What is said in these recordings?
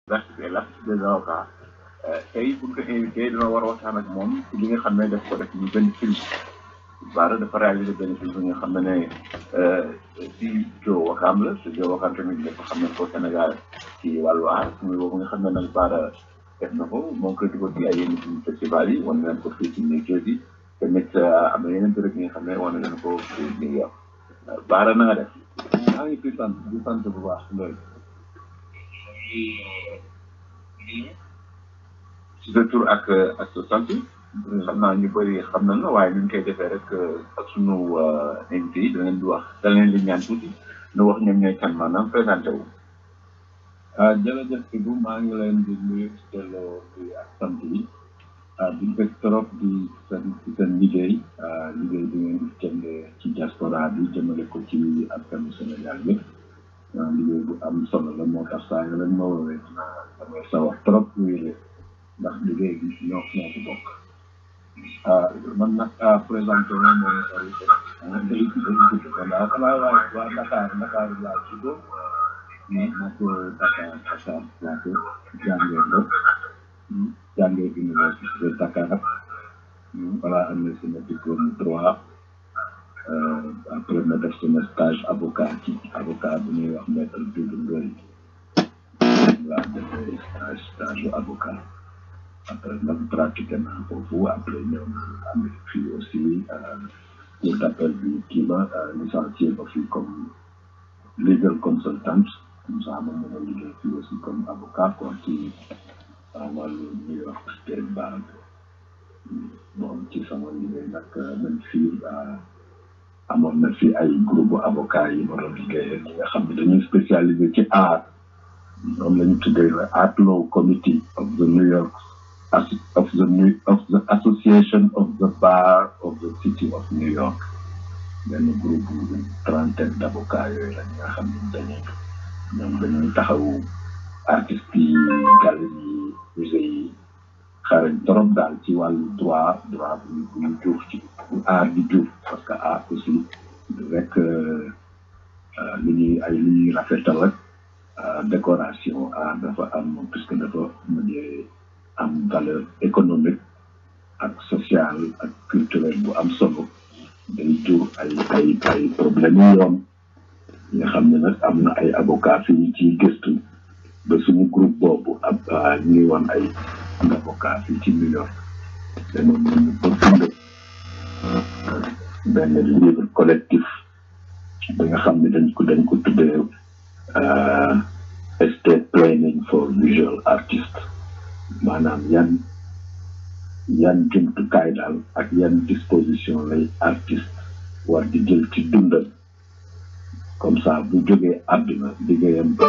l'artiste des avocats tey bu ñu ko invité dina war a waxtaan ak moom ci li nga xam ne daf ko def ñu benn film Bara dafa réalisé benn film bi nga xam ne ci Joe Wakam la te Joe Wakam tamit dafa xam ne ko Sénégal ci wàllu aar muy boobu nga xam ne nag Bara def na ko moo koy dugal ci ay yenn festival yi wan nañ ko fii ci New Jersey tamit am na yeneen béréb yi nga xam ne wan nañ ko fii New York Bara na nga def. maa ngi fi sant di sant bu baax loolu. ci sa tur ak sa sant. xam naa ñu bëri xam nañ la waaye ñu ngi koy defee rek ak sunu invité yi danañ di wax danañ li ñaan tuuti ñu wax ñoom ñooy kan maanaam présenté wu. jërëjëf Ibou maa ngi leen di nuyu ci delloo bi ak sant yi di bëgg trop di seen liggéey liggéey bi ngeen di jëmee ci diaspora bi jëmale ko ci askanu Sénégal yëpp liggéey bu am solo la moo tax saa yu leen ma woowee damay sawar trop wéyale ndax liggéey bi ñoo ko bokk. man nag présenté wu ma day gudd voilà waa Dakar laa juddoo ma ko Dakar Plateau jàngee université de Dakar voilà am na sama diplôme droit après ma def sama stage avocat bu ñuy wax maître Doudou Ndoye laa defee stage avocat après nag pratiqué naa foofu après ñëw na am fii aussi cour d'appel bi kii ba licencié ba fii comme legal consultant comme ça ma mën a liggéey fii aussi comme avocat quoi ci wàllu New York State Bar bon ci sama liggéey nag man fii amoon na fi ay groupe avocat yi ma doon liggéeyee ñi nga xam ne dañuy spécialisé ci art ñoom la ñu tuddee le Art Law Committee of the New York of the Association of the Bar of the City of New York benn groupe bu trentaine d'avocats yooyu la ñi nga xam ne dañuy taxawu artistes yi galeries yi musées yi xarañ trop daal ci wàllu droit bu ñu juuf ci bu art di juuf parce que art aussi rek li ñuy rafetal ak décoration art dafa am puisque dafa mën am valeur économique ak sociale ak culturelle bu am solo day jur ay problème yi yoon nga xam ne nag am na ay avocat fii ci gëstu ba suñu groupe boobu ñuy woon ay avocat fii ci New York danoon nañu ba fund benn livre collectif bi nga xam ne dañ ko tuddee estate planning for visual artists maanaam yan jumtukaay daal ak yan disposition lay artiste war di jël ci dundal comme ça bu jógee àdduna liggéeyam ba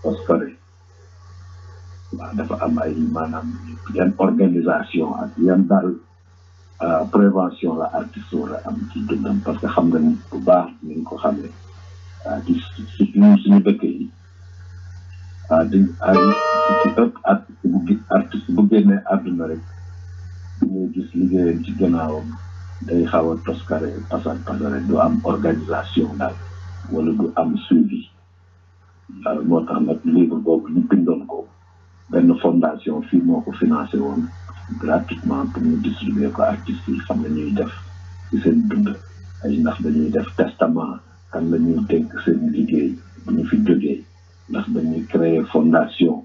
prospéré waaw dafa am ay maanaam yan organisation ak yan daal prévention la artiste war a am ci dundam parce que xam nga ni bu baax ni ko xamee ci suñu dëkk yi dañ ci ëpp artiste bu génnee àdduna rek bu ñuy gis liggéeyam ci gannaawam day xaw a toskare pasare du am organisation daal wala du am suivi daal moo tax nag livre boobu ñu bindoon ko benn fondation fii moo ko financé woon gratuitement pour ñu distribuer ko artistes yi xam la ñuy def ci seen dund ay ndax dañuy def testament kan la ñuy dénk seen liggéey bu ñu fi jógee ndax dañuy créer fondation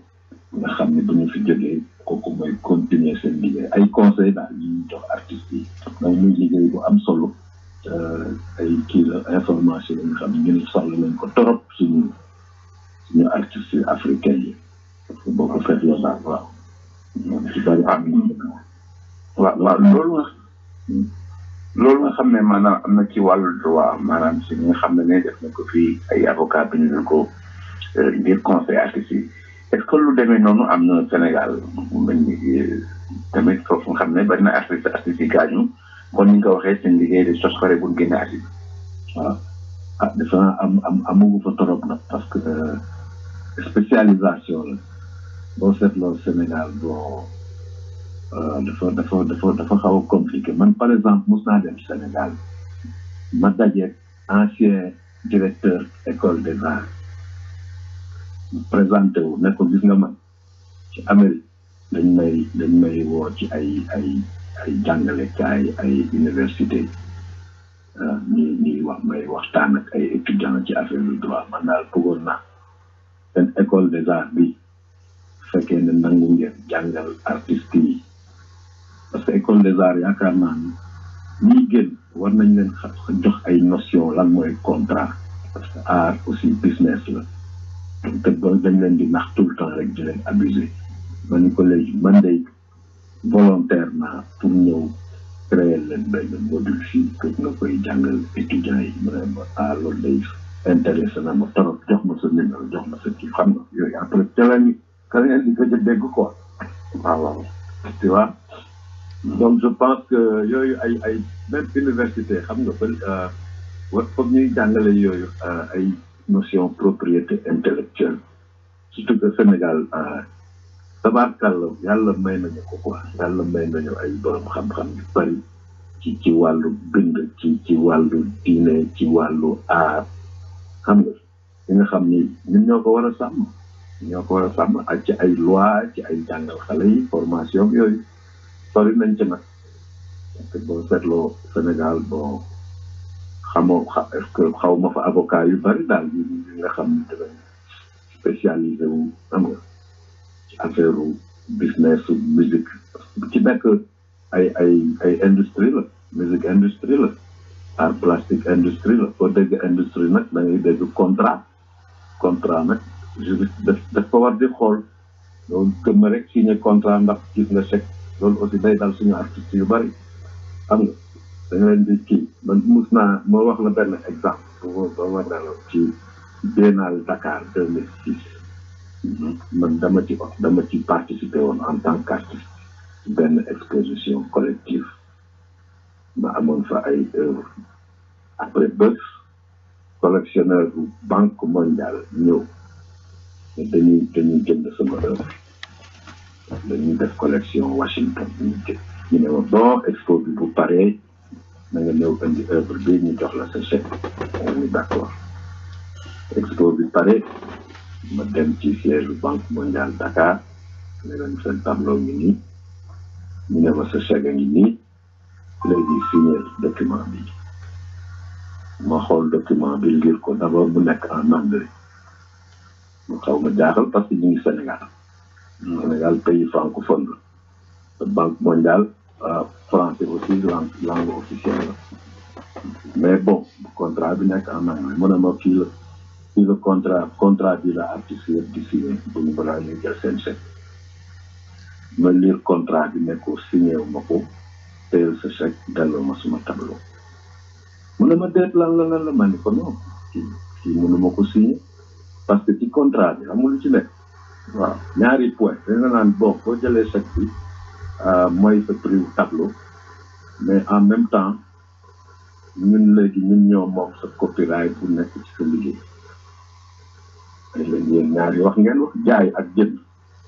nga xam ne bu ñu fi jógee kooku mooy continuer seen liggéey ay conseil daal yi ñuy jox artistes yi donc muy liggéey bu am solo ay kii la information yi nga xam ne ñu soxla nañ ko torop suñu artistes yi africains yi parce que boo ko fekk la daal waaw ñoom ci bari waaw loolu nga xam ne maanaam am na ci wàllu droit maanaam si nga xam ne def na ko fii ay avocat bi ñu ko ngir conseil artistes yi est-ce que lu demee noonu am na Sénégal tamit foofu nga xam ne bari na artistes yi gaañu kon ni nga ko waxee seen liggéey de sos pare bu génne artiste waaw dafa amugu fa torop nag parce que spécialisation la boo seetloo Sénégal boo dafa xaw a compliqué man par exemple mos naa dem Sénégal ma dajeeg ancien directeur école des arts présenté wu ne ko gis nga man ci Amérique dañ may woo ci ay jàngalekaay ay université ñuy wax may waxtaan ak ay étudiants ci affaire du droit man daal bëggoon naa seen école des arts bi fekkee ne nangu ngeen jàngal artistes yi parce que école des arts yaakaar naa ni ñiy génn war nañ leen jox ay notion lan mooy contrat parce que art aussi business la te dañ leen di nax tout le temps rek di leen abuser ma ni ko léegi man day volontaire naa pour ñëw créer leen benn module fii pour nga koy jàngal étudiants yi mu ne ma loolu day intéressé na ma trop jox ma sa numéro jox ma sa kii xam nga yooyu après te la ni ka ngeen di ko dégg quoi waaw tu vois donc je pense que yooyu ay même université xam nga ba foog ñuy jàngale yooyu ay notion propriété intellectuelle surtout que Sénégal tabaarkàlla yàlla may nañu ko quoi yàlla may nañu ay borom xam-xam yu bari ci wàllu bind ci wàllu diine ci wàllu aar xam nga li nga xam ni ñun ñoo ko war a sàmm ak ci ay loi ci ay jàngal xale yi formation yooyu sori nañ ci nag parce que boo seetloo Sénégal boo xaw ma fa avocat yu bari daal yi nga xam ni dinañ spécialisé wu xam nga ci affaire business musique ci nekk ay industrie la musique industrie la art plastique industrie la boo dégg industrie nag da ngay dégg contrat nag juriste daf ko war di xool loolu gëm rek signé contrat ndax gis nga chèque loolu aussi day dal suñu artistes yu bari xam nga da nga leen di kii man moo wax la benn exemple ba ma dal ci Biennale Dakar 2006 man dama ci participer woon en tant qu'artiste benn exposition collective ma amoon fa ay œuvre après bés collectionneur bu Banque mondiale ñëw dañuy jënd sama œuvre dañuy def collection Washington ñu ne ma bon expo bi bu paree na nga ñëw indi œuvre bi ñu jox la sa chèque ma ni d'accord expo bi pare ma dem ci siège Banque mondiale Dakar ne leen seen tableau ngi nii ñu ne ma sa chèque a ngi nii léegi signé document bi ma xool document bi lire ko d'abord mu nekk en anglais mu xaw ma jaaxal parce que ñu ngi Sénégal pays francophone la Banque mondiale français aussi langue officielle la mais bon contrat bi nekk en anglais mu ne ma fii le contrat bi la artiste yëpp di signé bu ñu balaa ñuy jël seen chèque ma lire contrat bi ne ko signé wu ma ko teel sa chèque delloo ma suma tableau mu ne ma déet lan la ma ni ko non kii mënu ma ko signé parce que ci contrat bi amul lu ci nekk waaw ñaari point da nga naan bon boo jëlee chèque bi mooy sa prix tableau mais en même temps ñun léegi ñoo moom sa copyright bu nekk ci sa liggéey ay léegi yéen ñaari wax ngeen wax jaay ak jënd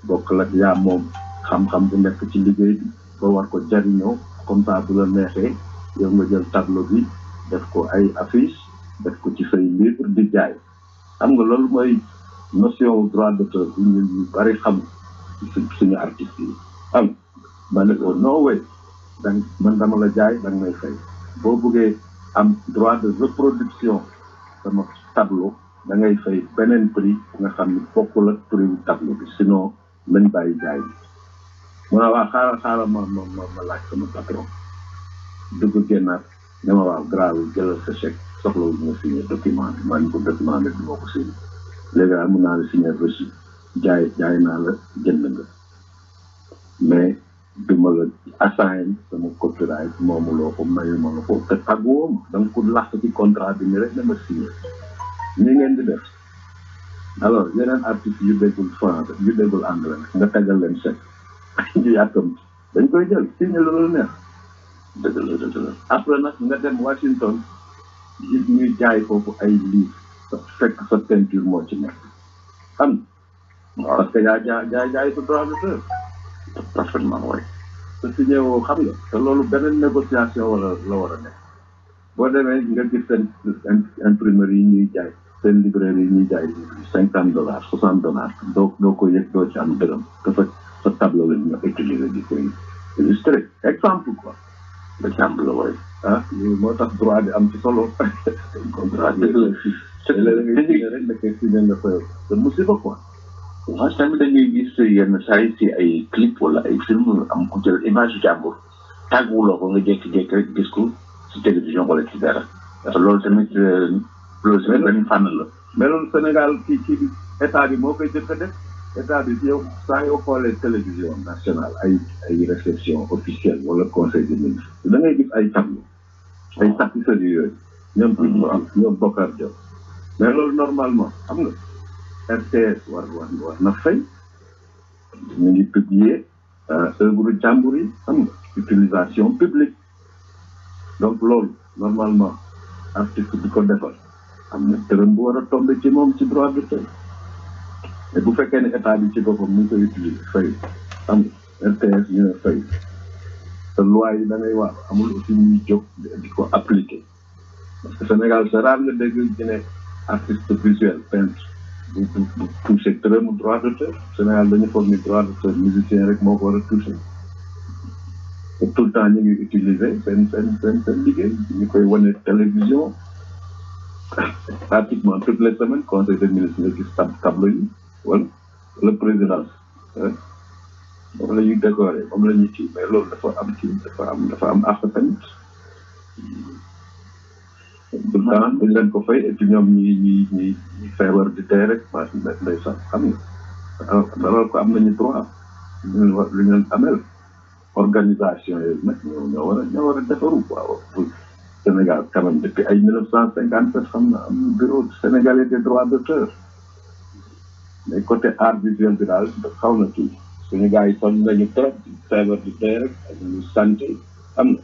bokk la yaa moom xam-xam bu nekk ci liggéey bi ba war ko jariñoo comme ça bu la neexee yow nga jël tableau bi def ko ay affiche def ko ci say livre di jaay xam nga loolu mooy notion droit d'auteur bi ñun ñu bari xam suñu artistes yi am ma ne ko no way man dama la jaay da nga may fay boo bëggee am droit de reproduction sama tableau da ngay fay beneen prix nga xam ni bokkul ak prix tableau bi sinon lañ bàyyi jaay bi mu ne waa xaaral ma laaj sama patron dugg génnaat ne ma waaw grave jëlal sa chèque soxlawul nga signé document bi maa ngi ko document bi du ma ko signé léegi daal mën naa la signé reçu jaay naa la jënd nga mais du ma la assign sama copyright moomuloo ko mayu ma la ko te tàgguwoo ma da nga ko lax ci contrat bi ni rek dama signé ni ngeen di def alors yeneen artistes yu déggul français yu déggul anglais nga tegal leen chèque ñu yàkkam dañ koy jël signé la loolu neex dëgg la après nag nga dem Washington gis ñuy jaay foofu ay livre fekk sa peinture moo ci nekk xam parce que yaa jaay sa droit d'auteur parfaitement way te signé woo xam nga te loolu beneen négociation wala la war a nekk boo demee nga gis seen imprimerie yi ñuy jaay seen librairie yi ñuy jaay $50 $60 doo ko yëg doo ci am dërëm dafa sa tableau la ñu utiliser di koy illustrer exemple quoi exemple la mooy ah moo tax droit bi am ci solo contrat bi rek nekk signé nga fa te musiba quoi waaw tamit dañuy gis yenn saa yi si ay clip wala ay film am ku jël image jàmbur tàgguwuloo ko nga jékki-jékki rek gis ko si télévision wala ci dara parce que loolu tamit loolu tamit benn fànn la mais loolu Sénégal kii bi état bi moo koy jëkk a def état bi yow saa yoo xoolee télévision nationale ay réception officielle wala conseil des ministres da ngay gis ay tableau ay tapisseries yooyu ñoom Bokar Diop mais loolu normalement xam nga RTS war na fay ñu ngi publier œuvre jàmbur yi xam nga utilisation publique donc loolu normalement artiste bi ko defal am na dërëm bu war a tombé ci moom ci droit d'auteur mais bu fekkee ne état bi ci boppam mu ngi koy utiliser fay xam nga RTS ñu ne fay te loi yi da ngay wax amul aussi ñuy jóg di ko appliquer parce que Sénégal c'est rare nga dégg ñu ne artiste visuel peintre bu touché dërëmu droit d'auteur Sénégal dañu foog ni droit d'auteur musicien rek moo ko war a touché te tout le temps ñu ngi utiliser seen liggéey ñu koy wane télévision pratiquement toutes les semaines conseil des ministres nga gis tableau yi wala le président moom la ñuy décorer moom la ñuy kii mais loolu dafa am àq tamit tout le temps dañ leen ko fay et puis ñoom ñi feebar di dee rek maa nday sax xam nga alors que am nañu droit lu ñu leen amel organisation yooyu nag ñoo war a defaru quoi Sénégal quand même depuis ay 1957 xam na am bureau sénégalais des droits d'auteur mais côté art visuel bi daal xaw na tuuti suñu gars yi sonn nañu trop feebar di dee rek amuñu santé am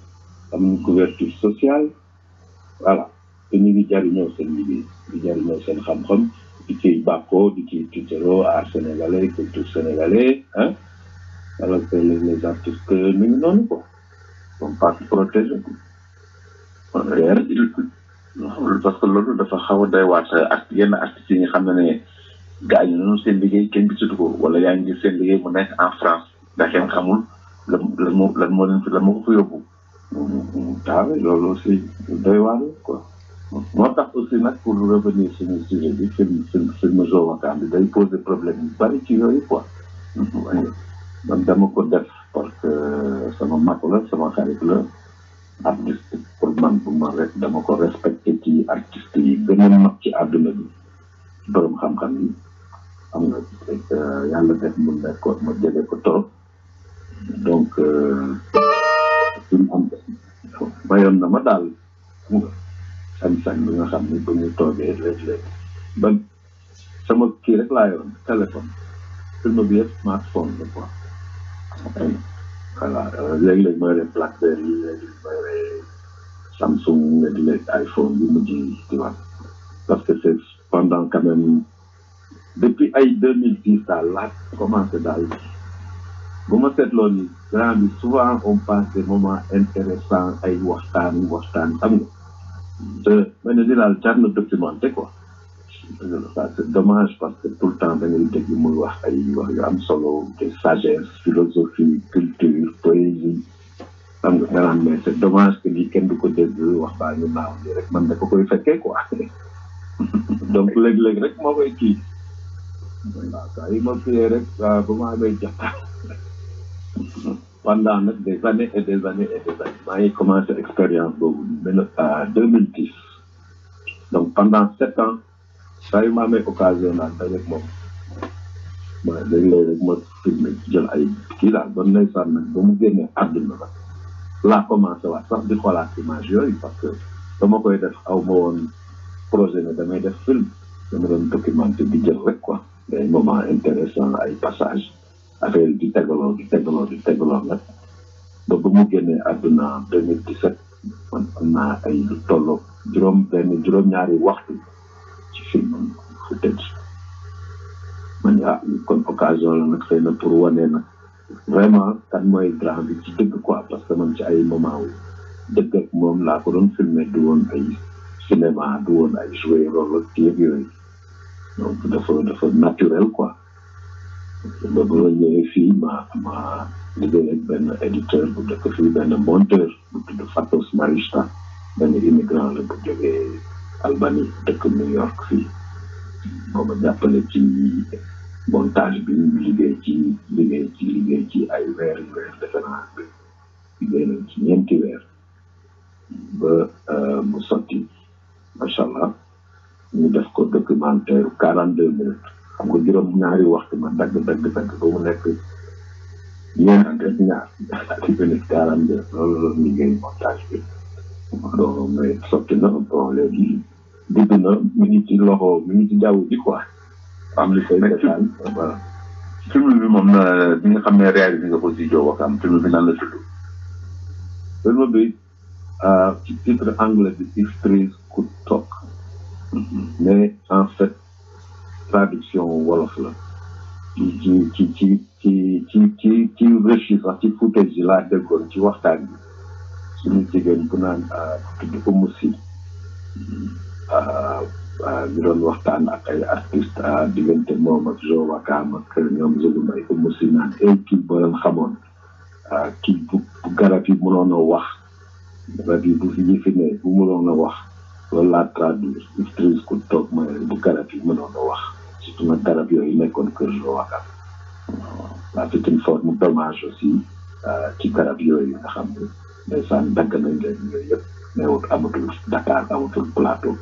amuñu couverture sociale voilà te ñu ngi jariñoo seen liggéey di jariñoo seen xam-xam di ciy bàkkoo di ciy tiitaroo art sénégalais culture sénégalais ah alors que les artistes ñu ngi noonu quoi sont pas protégés parce que loolu dafa xaw a doy waar ak yenn artistes yi nga xam ne gaañu noonu seen liggéey kenn gisatu ko wala yaa ngi gis seen liggéey mu nekk en France ndax kenn xamul lan moo ko fa yóbbu. waaw loolu aussi doy waar quoi moo tax aussi nag pour revenir suñu sujet bi film Zo Wakam bi day poser problème yu bari ci yooyu quoi man dama ko def parce que sama mag la sama xarit la artiste pour man bu ma rek dama ko respecté ci artiste yi gën a mag ci àdduna bi borom xam-xam yi xam nga yàlla def mu nekk ko ma jege ko trop donc suñu am mayoon na ma daal mu nga sañ-sañ bi nga xam ne ba ñu toogee léeg-léeg ba sama kii rek laa yoroon téléphone film bi yëpp smartphone la quoi voilà léeg-léeg ma yore Blackberry léeg-léeg ma yore Samsung léeg-léeg iPhone bi mujj di wax parce que c'est pendant quand même depuis ay 2010 daal laa commencé daal bu ma seetloo ni grand bi souvent on passe des moments intéressants ay waxtaan xam nga te mel na ni daal jar na documenté quoi ça c'est dommage parce que tout le temps da ngay dégg muy wax ay wax yu am solo de sagesse philosophie culture poésie xam nga nga naan mais c'est dommage que lii kenn du ko dégg wax baa ñu naaw nii rek man da ko koy fekkee quoi donc léeg-léeg rek moo koy kii waaw saa yi ma fiyee rek ba ma amee jaxtaan pendant nag des années et des années et des années maa ngi commencé expérience boobu 2010 donc pendant 7 ans saa yu ma amee occasion naan dajeeg moom ma léeg-léeg rek ma filmé jël ay kii daal ba ndeysaan nag ba mu génnee àdduna nag laa commencé waat sax di xoolaat image yooyu parce que dama koy def aw ma woon projet ne damay def film dama doon documenté di jël rek quoi des moments intéressants ay passage affaire di tegaloo nag ba mu génnee àdduna 2017 man am naa ay lu tolloo juróom-ñaari waxtu ci film footage man kon occasion la nag xëy na pour wane nag vraiment kan mooy grand bi ci dëgg quoi parce que man ci ay moment wu dëgg ak moom laa ko doon filmé du woon ay cinéma du woon ay joué rôle ak yooyu donc dafa naturel quoi ba ba ñëwee fii ma liggéey ak benn éditeur bu dëkk fii benn monteur bu tudd Fatos Marista benn immigrant la bu jógee Albanie dëkk New York fii booba jàppale ci montage bi ñu liggéey ci ay weer defe naa bi liggéey nañ ci 4 weer ba mu sotti macha allah ñu def ko documentaire 42 minutes xam nga juróom-ñaari waxtu ma dagg ba mu nekk ñaar ci minutes 42 loolu liggéey montage bi donc mais sotti na bon léegi dugg na mi ngi ci loxo mi ngi ci jaww ji quoi am li koy seetaan voilà film bi moom na bi nga xam ne réalisé nga ko si Joe Wakam film bi nan la tudd film bi ci titre anglais bi If Trees Could Talk mais en fait traduction wolof la ci reçu sax ci footage yi laa déggoon ci waxtaan bi suñu jigéen bu naan tudd ko musi ñu doon waxtaan ak ay artiste diggante moom ak Joe Wakam ak ñoom Zulu Mbaye ko musi naan kii boo leen xamoon kii bu garab yi mënoon a wax garab yi bu fi ne bu mënoon a wax loolu laa traduire If Trees Could Talk mooy bu garab yi mënoon a wax surtout nag garab yooyu nekkoon kër Joe Wakam waaw c'est une forme d'hommage aussi ci garab yooyu nga xam ne ndeysaan dagg nañ leen yooyu yëpp neewut amatul Dakar amatul plateau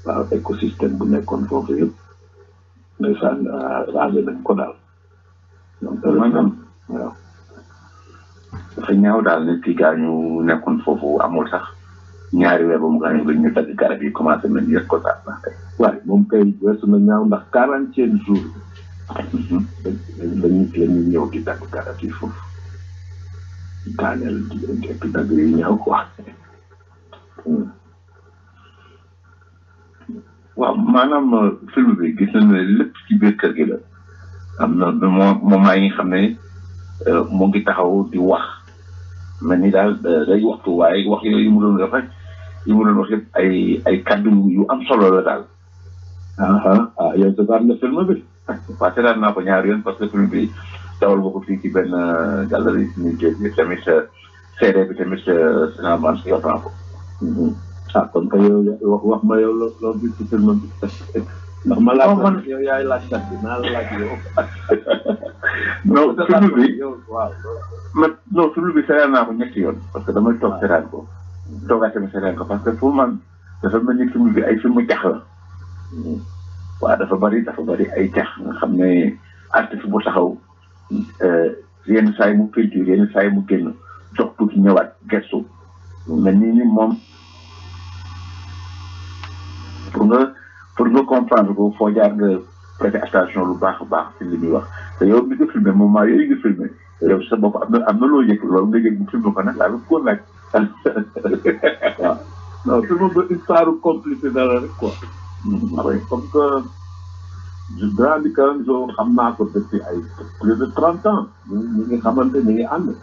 waaw écosystème bu nekkoon foofu yëpp ndeysaan rasé nañ ko daal donc waaw dafa ñaaw daal nit ki gaañu nekkoon foofu amul sax ñaari weer ba mu gaañu nga ñu dagg garab yi commencé nañ yëg ko sax ndax kay waaye moom kay weesu na ñaaw ndax 40e jour lañu ñëw di dagg garab yi foofu daaneel di dagg yi ñaaw quoi waaw maanaam film bi gis nañ ne lépp ci biir kër gi la am na moment yi nga xam ne mu ngi taxaw di wax mel ni daal day waxtu waaye wax yooyu mu doon def rek yi mu doon wax yëpp ay kaddu yu am solo la daal. yow seetaan na film bi. waaw seetaan naa ko ñaari yoon parce que film bi dawal ba ko fii ci benn galerie suñu géej gi tamit CD bi tamit finalement si yor naa ko. kon kay yow wax ma yow loo gis ci film bi ndax ma laaj yow yaay laajkat bi naa la laaj yow. non film bi waaw. non film bi seetaan naa ko ñetti yoon parce que damay toog seetaan ko. toogaat tamit seetaan ko parce que pour man dafa mel ni film bi ay film jax la. waaw dafa bari ay jax nga xam ne artiste bu taxaw yenn saa yi mu peinture yenn saa yi mu génn jox tuuti ñëwaat gestu mel ni moom pour nga comprendre ko foo jaar nga prêter attention lu baax a baax ci li muy wax te yow mi nga filmé moment yooyu nga filmé yow sa bopp am na loo yëg loolu nga yëg bu filmé ko nag laa la ko laaj. waaw non film ba histoire compliquée dara rek quoi. comme que Grand Nicaranzo xam naa ko depuis ay plus de 30 ans ñu ngi xamante ñu ngi ànd.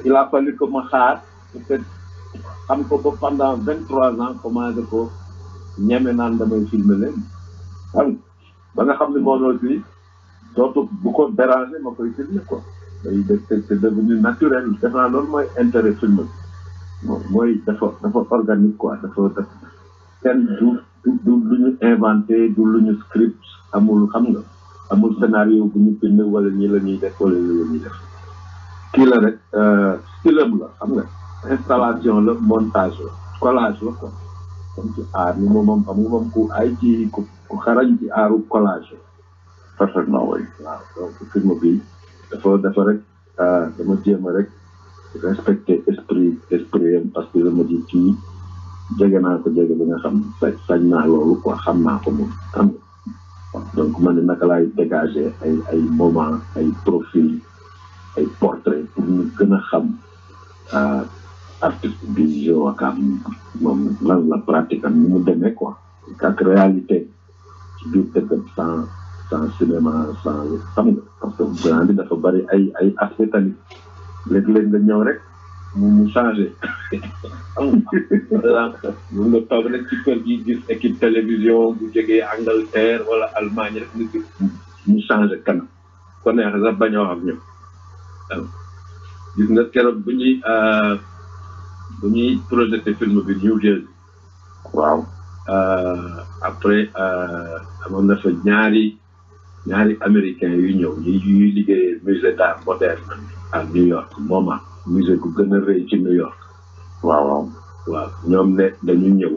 il a fallu que ma xaar peut-être xam ko ba pendant 23 ans commencé ko ñeme naan damay filmer leen xam ba nga xam ne moom aussi dootu bu ko déranger ma koy filmer quoi. day c'est devenu naturel def naa loolu mooy intérêt film bi mooy dafa organique quoi dafa kenn du ñu inventé du lu ñu script amul xam nga amul scénario bu ñu bind wala ñi la ñuy def wala ñi la ñuy def kii la rek stylam la xam nga installation la montage la collage la quoi comme ci aar ni moom xam nga moom ku ay ci ku xarañ ci aaru collage la parfaitement oui waaw donc film bi dafa rek dama jéem a rek respecter esprit yam parce que dama ji kii jege naa ko jege bi nga xam sañ naa loolu quoi xam naa ko moom xam nga donc ma ne naka laay dégager ay moment ay profil ay portrait pour ñu gën a xam artiste bi Joe Wakam moom lan la pratique am ni mu demee quoi ak réalité ci biir dëkkam sans cinéma sans xam nga parce que grand bi dafa bari ay aspect tamit léeg-léeg nga ñëw rek mu changé mun nga toog rek ci kër gi gis équipe télévision bu jógee Angleterre wala Allemagne rek nga gis mu changé kanam ko neexee sax bañ a wax ak ñoom gis nga keroog bu ñuy projeté film bi New Jersey waaw après amoon na fa ñaari américains yu ñëw yuy liggéey musée d'art moderne à New York MoMA musée gu gën a rëy ci New York waaw ñoom ne dañu ñëw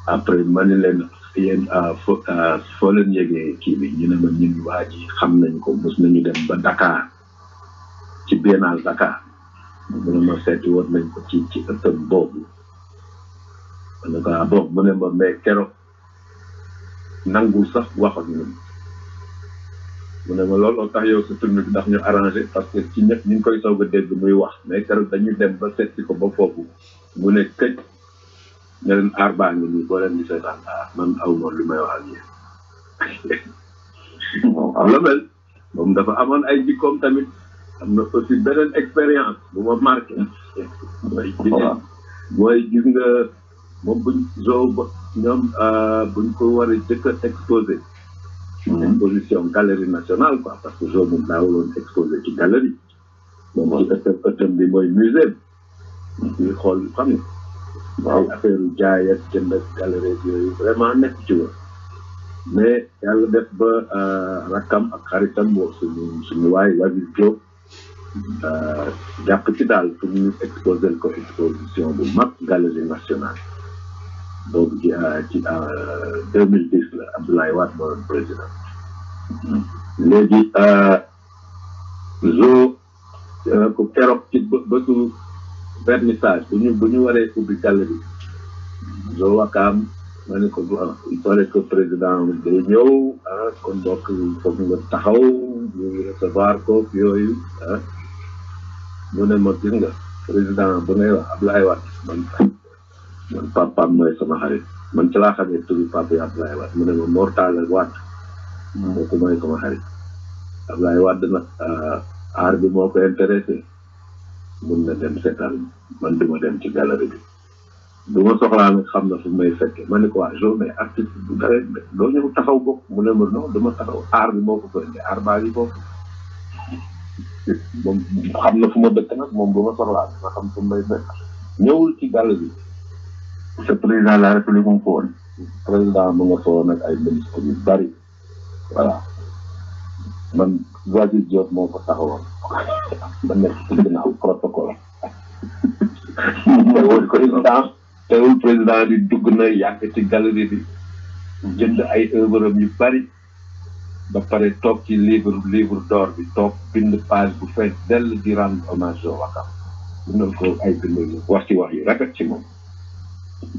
après ma ne leen yéen foo leen yëgee kii bi ñu ne ma ñun waa ji xam nañ ko mos nañu dem ba Dakar ci Biennale Dakar mu ne ma seeti woon nañ ko ci ëttam boobu ma ne ko bon mu ne ma mais keroog nangu sax wax ak ñun mu ne ma looloo tax yow sa film bi ndax ñu arrangé parce que ci ñëpp ñu ngi koy soog a dégg muy wax mais keroog dañu dem ba seeti ko ba foofu mu ne këj ne leen aar baa ngi nii boo leen di seetaan man aw ma lu may wax ak yéen la mel moom dafa amoon ay jikkoom tamit am na aussi beneen expérience bu ma marqué mooy gis nga moom buñ ñoom buñ ko war a jëkk a exposé exposition galerie nationale quoi parce que jour moom daawuloon exposé ci galerie moom ci ëttam bi mooy musée ñuy xool xam ne ay affaire jaay ak jënd ak galerie yooyu vraiment nekk ci woon mais yàlla def ba rakkam ak xaritam boo suñu waay Wazir Diop jàpp ci daal pour ñu exposé ko exposition bu mag galerie nationale boobu ci 2010 la Abdoulaye Wade moo doon président léegi ko keroog ci bësu vernissage bu ñu waree ubbi galerie Wakaam ma ne ko il fallait que président day ñëw kon donc foog nga taxaw ñu recevoir ko yooyu mu ne ma gis nga président bu ngay wax Abdoulaye Wade man papaam mooy sama xarit man ci laa xamee turu papa yi Abdoulaye Wade mu ne ma Mor Talla Wade kooku mooy sama xarit Abdoulaye Wade nag aar bi moo ko intéressé mun na dem seetaan man duma dem ci galerie bi du ma soxlaa nag xam na fu may fekke ma ne ko waa journée artiste bu dara doo ñëw taxaw bokk mu ne ma non duma taxaw aar bi moo ko ko indi aar baa ngi bokk moom xam na fu ma dëkk nag moom du ma soxlaa ma xam fu may fekk ñëwul ci galerie bi ce président de la république mu ko woon président mu nga foo nag ay ministres yu bari voilà man Wazir Diop moo ko taxawoon ba nekk ci ginnaaw protocole teewul président bi dugg na yàgg ci galerie bi jënd ay œuvre yu bari ba pare toog ci livre d'or bi toog bind page bu fees dell di rendre hommage au Wakam bindal ko ay bind yu wax yu rafet ci moom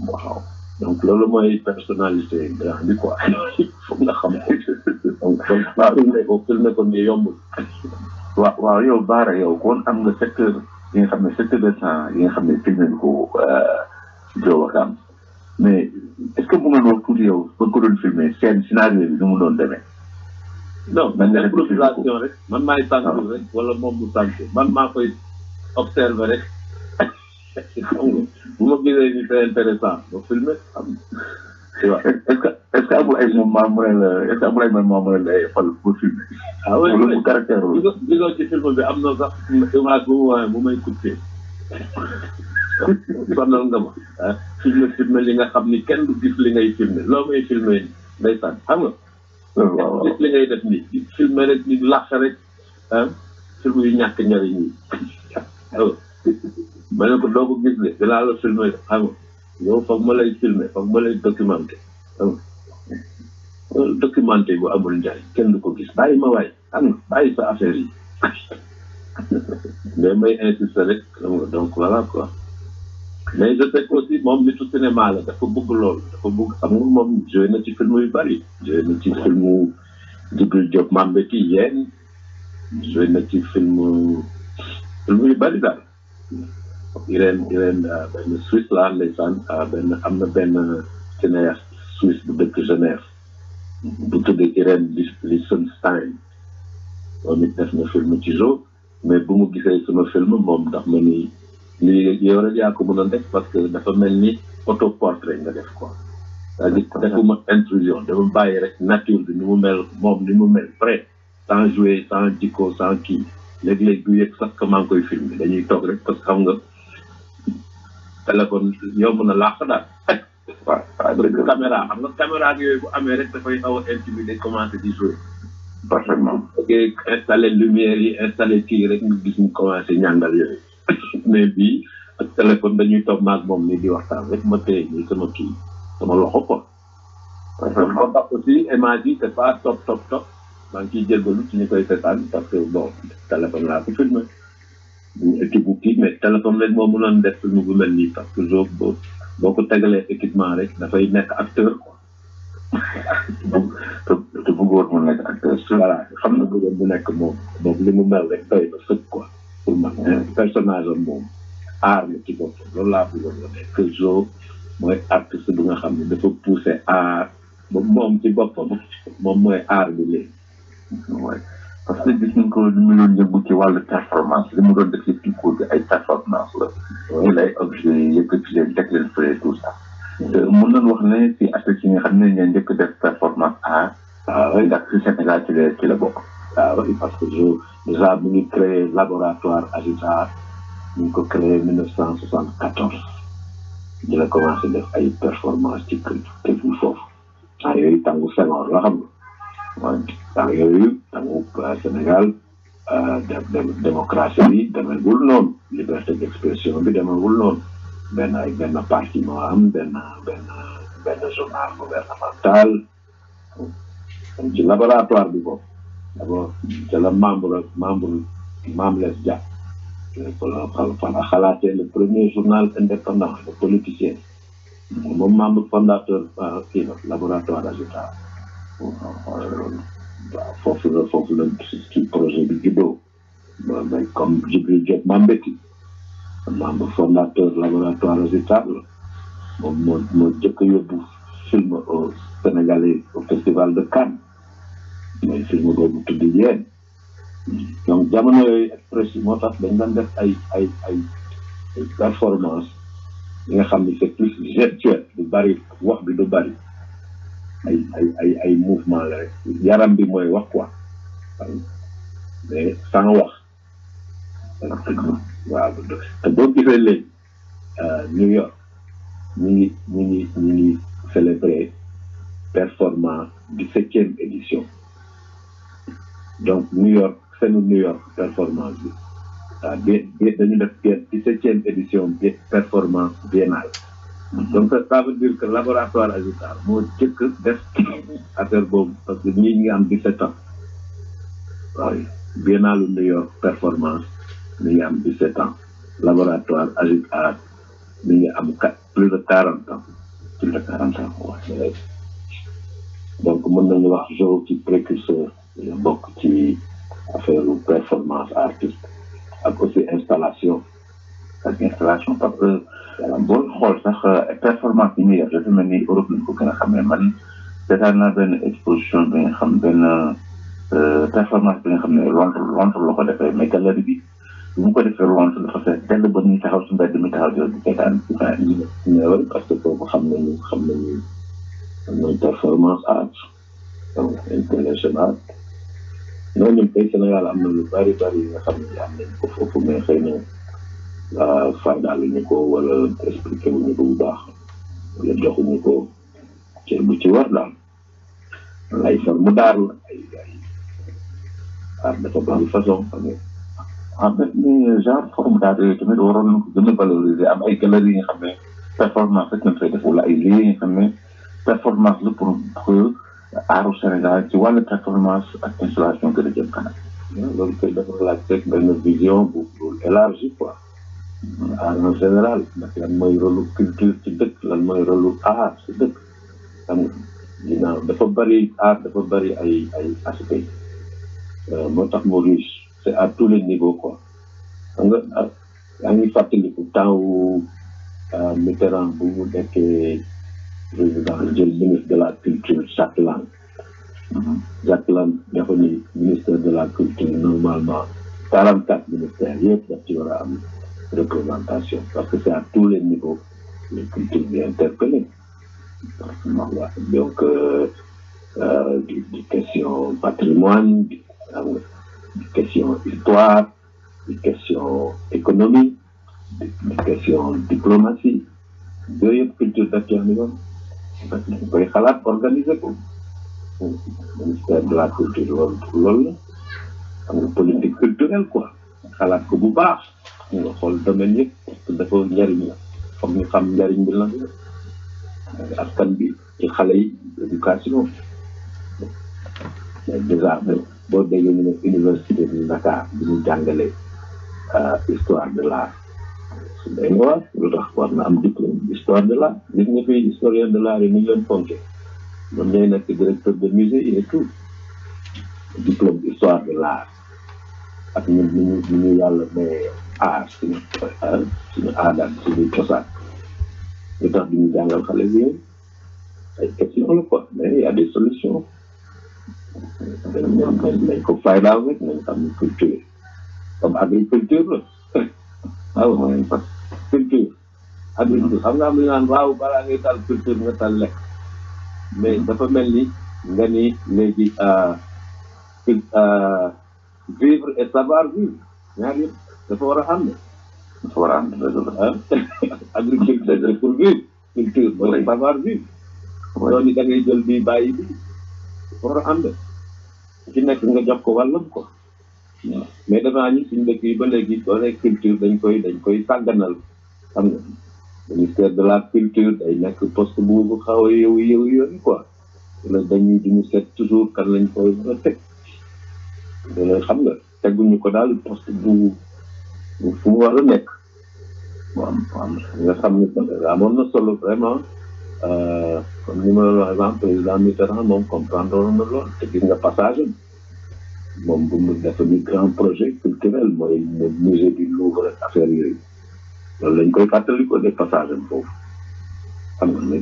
waaw donc loolu mooy personnalité grand bi quoi foog nga xam ko donc filmé ko nii yombul waaw yow Bara yow kon am nga secteur yi nga xam ne secteur de temps yi nga xam ne filmé ko Joe Wakam mais est-ce que mën nga wax tuuti yow ba ko doon filmé seen scénario bi nu mu doon demee non man improvisation rek man maay tànku rek wala moom bu tànku man maa koy observer rek xam nga bu ma gisee ni c'est intéressant ba filmer xam nga est-ce que amul ay moment mu ne la est-ce que amul ay moment mu ne la fal pour filmer oui loolu bu caractère gisoo ci film bi am na sax image bu mu waaye bu may coupé sonal nga ma filmer li nga xam ni kenn du gis li ngay filmer loo may filmer ndeysaan xam nga gis li ngay def nii di filmer rek di làq rek film yu ñàkk njariñ yi ma ne ko doo ko gis de dinaa la filmer xam nga yow foog ma lay filmer foog ma lay documenté xam nga documenté bu amul njariñ kenn du ko gis bàyyi ma waay xam nga bàyyi sa affaire yi mais may insister rek xam nga donc voilà quoi mais je sais que aussi moom nitu cinéma la dafa bëgg loolu dafa bëgg xam nga moom joué na ci film yu bari joué na ci filmu Djibril Diop Mambéty Yéen joué na ci film yu bari daal Irène benn Suisse la ndeysaan benn am na benn cinéaste Suisse bu dëkk Genève bu tudd Irène Lichtenstein moom it def na film ci jour mais bu mu gisee sama film moom ndax ma ni lii yow rek yaa ko mënoon def parce que dafa mel ni autoportrait nga def quoi. c'est-à-dire defuma intrusion dama bàyyi rek nature bi ni mu mel moom ni mu mel prêt sans jouer sans jikko sans kii léeg-léeg du yëg sax que maa ngi koy filmer dañuy toog rek parce que xam nga téléphone yomb na làq daal. waaw caméra xam nga caméra ak yooyu bu amee rek dafay xaw a intimider commencé di jouer. parfaitement. ok installé lumière yi installé kii rek nga gis mu commencé ñàngal yooyu mais bii ak téléphone dañuy toog maag moom ni di waxtaan rek ma téye nii sama kii sama loxo quoi. parfaitement moo tax aussi image yi c'est pas top maa ngi ciy jëlbalu ci ñu koy seetaan parce que bon téléphone laa ko filmé bu équipe bu kii mais téléphone rek moo mënoon def film bu mel nii parce que jour boo ko tegalee équipement rek dafay nekk acteur quoi. te bëggoon mu nekk acteur. voilà xam na bëggoon bu nekk moom li mu mel rek doy na sëkk quoi pour man personnage am moom aar la ci boppam loolu laa bëggoon nga nekk que Jo mooy artiste bu nga xam ne dafa poussé aar moom ci boppam moom mooy aar bi léegi. Ouais. Parce que gis nañ ko li mu doon yëngu ci wàllu performance li mu doon def ci cours bi ay performance la. ñu lay objet yëkkati leen teg leen fële tout ça. mën nañu wax ne si aspect yi nga xam ne ñoo njëkk def performance art. waaw ndax si Sénégal ci la bokk. waaw parce que déjà mu ngi créé laboratoire Agitar ñu ngi ko créé 1974 di la commencé def ay performance ci kër foofu. ah yooyu tàngu Senghor la xam nga. waaw temps yooyu tangu Sénégal démocratie bi demewul noonu liberté d'expression bi demewul noonu benn parti moo am benn journal gouvernemental ci laboratoire bi boobu d'abord c'est le membre Mame Less Dia fa la xalaatee le premier journal indépendant de politicien moom membre fondateur kii la laboratoire Agitar waaw foofu la ci projet bi juddoo mais comme Djibril Diop Mambéty membre fondateur laboratoire Agitar la moom moo jëkk yóbbu film au Sénégalais au festival de Cannes mooy film boobu tudd Yéen donc jamono yooyu expression moo tax dañ doon def ay performance yi nga xam ni c'est plus gestuel du bari wax bi du bari ay mouvement la rek yaram bi mooy wax quoi mais sans wax waaw te boo gisee léegi New York ñu ngi célébrer performance 17e édition donc New York performance bi dañu def 17e édition bi performance biennale. Donc ça veut dire que laboratoire Agitar moo jëkk def affaire boobu parce que ñii ngi am 17 ans waaw biennale New York performance mi ngi am 17 ans laboratoire Agitar mi ngi am plus de 40 ans waaw donc mën nañu wax Jo ci précurseur bokk ci affaire performance artiste ak aussi installation parce que boo xool sax performance yi muy def dafa mel ni Europe lañ ko gën a xamee man seetaan naa benn exposition bi nga xam benn performance bi nga xam ne Londres la ko defee mais galerie bi bu mu ko defee Londres dafa fees dell ba ñuy taxaw si mbedd mi taxaw di seetaan ñëwal parce que boobu xam nañu mooy performance art donc international ñooñu tey Sénégal am na lu bari yi nga xam ne am nañ ko foofu mais xëy na faydaluñu ko wala expliqué wuñu ko bu baax wala joxuñu ko cër bu ci war daal ay forme d'art la ay art dafa bari façon xam nga en fait ni genre forme d'art yooyu tamit waroon nañ ko gën a valoriser am ay galeries yi nga xam ne performance rek nañ fay def wala ay lieux yi nga xam ne performance la pour que aaru Sénégal ci wàllu performance ak installation gën a jëm kanam. loolu koy dafa laaj rek benn vision bu élargie quoi. art en général ndax lan mooy rôle culture ci dëkk lan mooy rôle art ci dëkk xam nga ginnaaw dafa bari art dafa bari ay aspect moo tax mu riche c'est à tous les niveaux quoi xam nga yaa ngi fàttaliku temps wu Mitterrand bu mu nekkee président jël ministre de la culture Jacques Lang dafa ni ministère de la culture normalement 44 ministères yëpp daf ci war a am représentation parce que c'est à tous les niveaux les cultures bi interpellées donc des questions patrimoine des questions histoire des questions économie des questions diplomatie yooyu yëpp culture daf ci am yoon parce que dañ koy xalaat organiser ko ministère de la culture loolu la xam nga politique culturelle quoi xalaat ko bu baax nga xool domaine yëpp parce que dafa njariñ la foog ñu xam njariñ bi lan la askan bi ci xale yi éducation mais déjà boo déggee ñu ne université de Dakar bi ñu jàngale histoire de l'art su dee nga wax lu tax war na am diplôme histoire de l'art gis nga fi historien de l'art yi ni ñu leen fonke ñoom ñooy nekk directeur de musée et tout diplôme histoire de l'art ak ñun ñu yàlla mais suñu aada suñu cosaan lu tax di ñu jàngal xale bi ay question la quoi mais y a des solutions nañ ko faydaal rek nañ xam culture comme agriculture la waaw mooy parce que culture agriculture xam nga am lu naan waaw balaa ngay tal culture nga tal lekk mais dafa mel ni nga ni léegi vivre et savoir vivre ñaar yëpp dafa war a xam ne dafa war a am agriculture c'est pour vivre culture mooy savoir vivre loolu ni da ngay jël bii bàyyi bi dafa war a am ci nekk nga jox ko wàllam ko mais dafa ñi suñu dëkk yi ba léegi doole culture dañ koy sàgganal xam nga ministère de la culture day nekk poste bu xaw a yëwu yooyu quoi la dañuy duñu seet toujours kan lañ koy mën a teg loolu xam nga teguñu ko daal poste bu fu mu war a nekk am nga xam ne amoon na solo vraiment comme ni ma la waxee président Mitterrand moom comprendre na lool te gis nga passage moom bu mu def ni grand projet culturel mooy musée du Louvre affaire yooyu loolu lañ koy fàttali ko des passages am foofu xam nga ne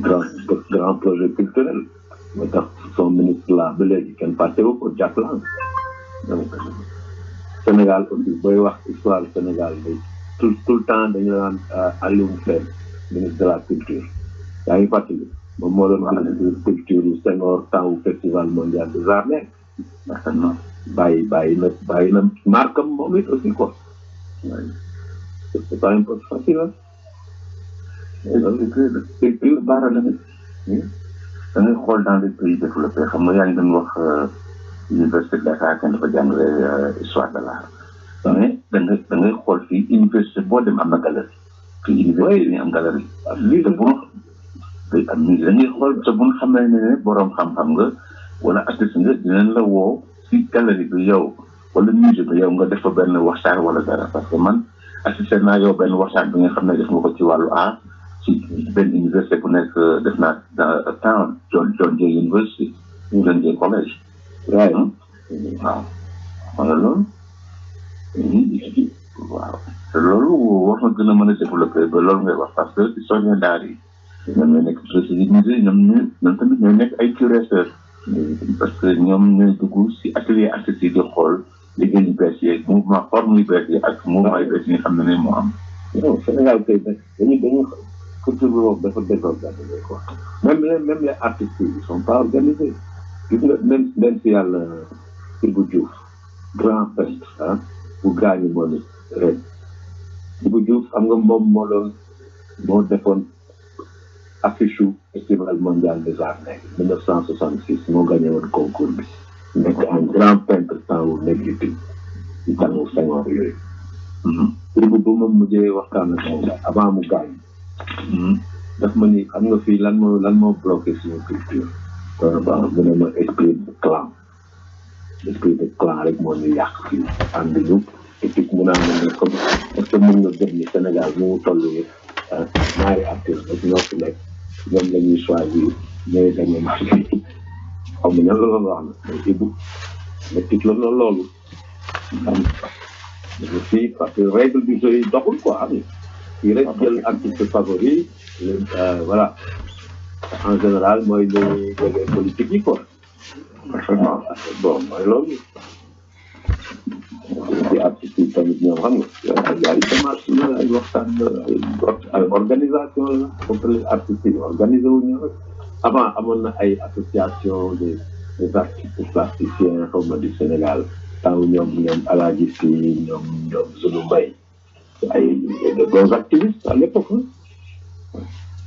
grand projet culturel moo tax son ministre là ba léegi kenn fàttewu ko jàppalaan donc Sénégal aussi booy wax histoire Sénégal bi tout le temps dañu naan Alioune Sène ministre de la culture yaa ngi fàttali moom moo doon organiser culture yu Senghor temps festival mondial des arts nègres bàyyi na marquam moom it aussi quoi c'est pas un peu facile culture baara la da ngay xool dans les pays développés xam nga yaa ngi doon wax université de Dakar kenn dafa jàngale histoire de l'art mais da ngay xool fii université boo dem am na galerie fii université ni am galerie lii te bu day am musée da ngay xool te bu nga xamee ne borom xam-xam nga wala artiste nga dinañ la woo si galerie bi yow wala musée bi yow nga def fa benn waxtaan wala dara parce que man assisté naa yow benn waxtaan bi nga xam ne def nga ko ci wàllu art ci benn université bu nekk def naa temps John Jay University John Jay College waaw wala loolu waaw te loolu war na gën a mën a développer ba loolu ngay wax parce que historien d'art yi ñoom ñooy nekk directeur du musée ñoom tamit ñooy nekk ay curateurs parce que ñoom ñooy dugg si atelier artistes yi di xool liggéey yu bees yeeg mouvement forme yu bees yi ak mouvement yu bees yi nga xam ne moo am. non Sénégal tey dañu culture bi boobu dafa désorganisé quoi même les artistes ils sont pas organisés gis nga même si yàlla Ibou Diouf grand peintre bu gaañu moom it ren Ibou Diouf xam nga moom moo defoon affiche festival mondial des arts nègres 1966 moo gagné woon concours bi nekk un grand peintre temps wu négritude ci tàngu Senghor yooyu Ibou bu ma mujjee waxtaan ak moom avant mu gaañ daf ma ni xam nga fii lan moo bloqué suñu culture bon mu ne ma esprit de clan rek moo ñu yàq fii ànd ñu et puis mu naan ne comme est-ce que mën nga gëm ni Sénégal mu toll yëpp ñaari acteurs rek ñoo fi nekk ñoom la ñuy choisir ñooy gagné marché xaw ma ñan la loolu wax na mais Ibou mais tit la loolu xam fii parce que règle du jeu yi doxul quoi xam nga fii rek jël artiste favori voilà en général mooy les politiques yi quoi bon mooy loolu artistes yi tamit ñoom xam nga ay démarche la ay waxtaan ay organisation la comme les artistes yi organisé wu ñu rek avant amoon na ay association des artistes plasticiens xaw ma du Sénégal temps ñoom Alaaji Si ñoom Zulu Mbaye ay de bons activistes à l'époque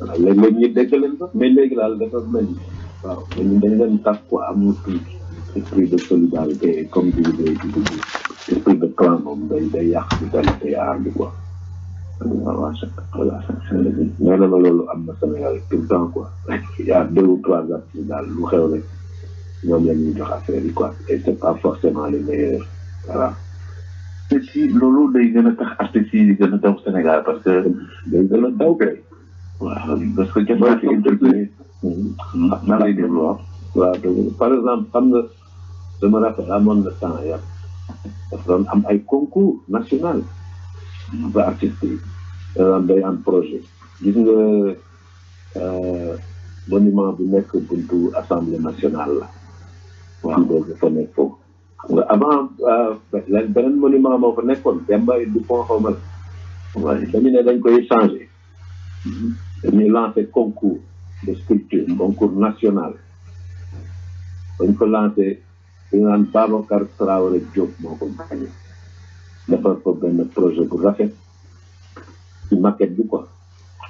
voilà léeg-léeg ñu dégg leen sax mais léegi daal dafa mel ni waaw dañu leen tas quoi amul esprit de solidarité et comme esprit de clan moom day yàq vitalité aar bi quoi voilà nee na ma loolu am na Sénégal tout le temps quoi il y a 2 ou 3 artistes daal lu xew rek ñoom la ñuy jox affaire yi quoi et c'est pas forcément les meilleurs voilà. te si loolu day gën a tax artistes yi gën a daw Sénégal parce que day gën a daw kay. waaw parce que jot naa fi interpellé. nan lay déglu waaw. par exemple xam nga dama rappel amoon na temps yàpp dafa doon am ay concours national ba artistes yi day am projet gis nga monument bu nekk buntu assemblée nationale la waaw boobu fa nekk foofu nga avant beneen monument moo fa nekkoon Demba du pont xaw ma la waaye dañu ne dañ koy changé dañuy lancé concours de sculpture concours national dañ ko lancé ñu naan Babacar Traoré Diop moo ko gagné defar ko benn projet bu rafet ci maquette bi quoi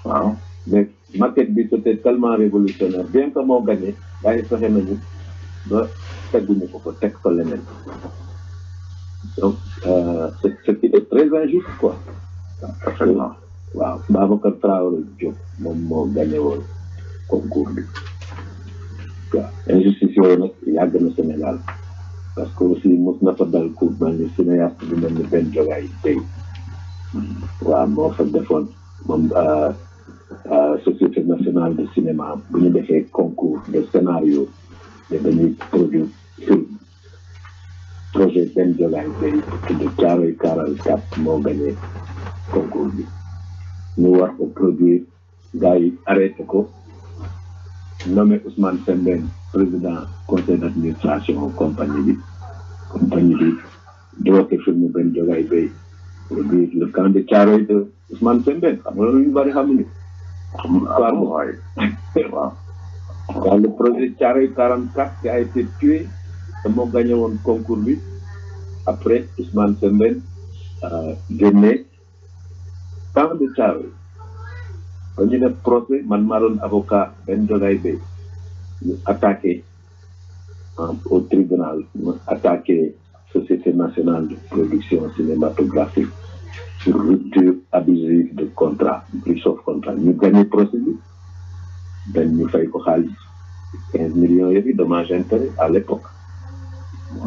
waaw mais maquette bi c'était tellement révolutionnaire bien que moo gagné gars yi fexe nañu ba teguñu ko teg ko leneen donc ce qui est très injuste quoi absolument waaw Babacar Traoré Diop moom moo gagné woon concours bi waaw injustice yooyu nag yàgg na Sénégal parce que aussi mos na fa dal ku mel ni cinéaste bi mel ni Ben Jogaay tey waaw moo fa defoon moom société nationale de cinéma bu ñu defee concours de scénario te dañuy produire film projet Ben Jogaay tey de Thiaroye 44 moo gagné concours bi ñu war ko produire gars yi arrêté ko nommé Ousmane Sembène président conseil d'administration compagnie bi dooke film Ben Jogaay Bay produire le camp de Thiaroye de Ousmane Sembène xam nga loolu ñu bari xamuñu waaw le projet Thiaroye 44 qui a été tué te moo gagné woon concours bi après Ousmane Sembène génne camp de Thiaroye ba ñu def procès man maa doon avocat Ben Jogaay Bay ñu attaqué au tribunal ñu attaqué Société nationale de production cinématographique sur rupture abusive de contrat breach of contrat ñu gagné procès bi ben ñu fay ko xaalis 15 millions yooyu dommage intérêt à l'époque